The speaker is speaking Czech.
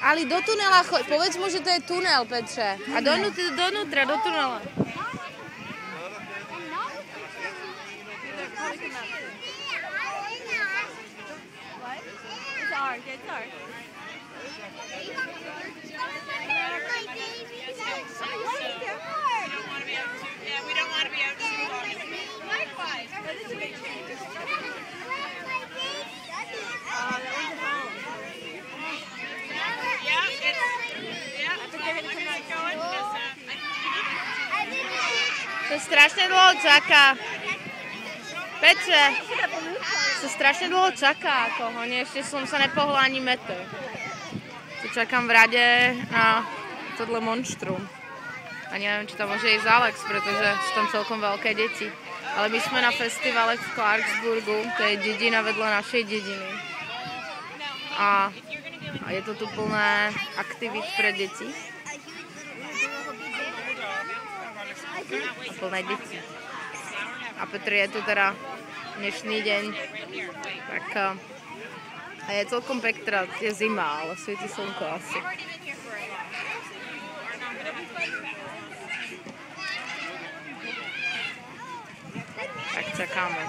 Ali do tunela choď, povedz mu, že to je tunel, Petře. A donútra, do tunela. To strašne dlho čaká. Petře, sa strašne dlho čaká, ako honě, ešte som sa nepohla ani metr. Tu čakám v rade na tohle monštrum. A neviem, či tam môže ísť Alex, pretože sú tam celkom veľké deti. Ale my sme na festivale v Clarksburgu, to je dedina vedľa našej dediny. A je to tu plné aktivít pre deti. A plné deti. A Petr je tu teda dnešný deň, tak a je celkom pekná, je zima, ale svieti slnko asi. Tak čakáme.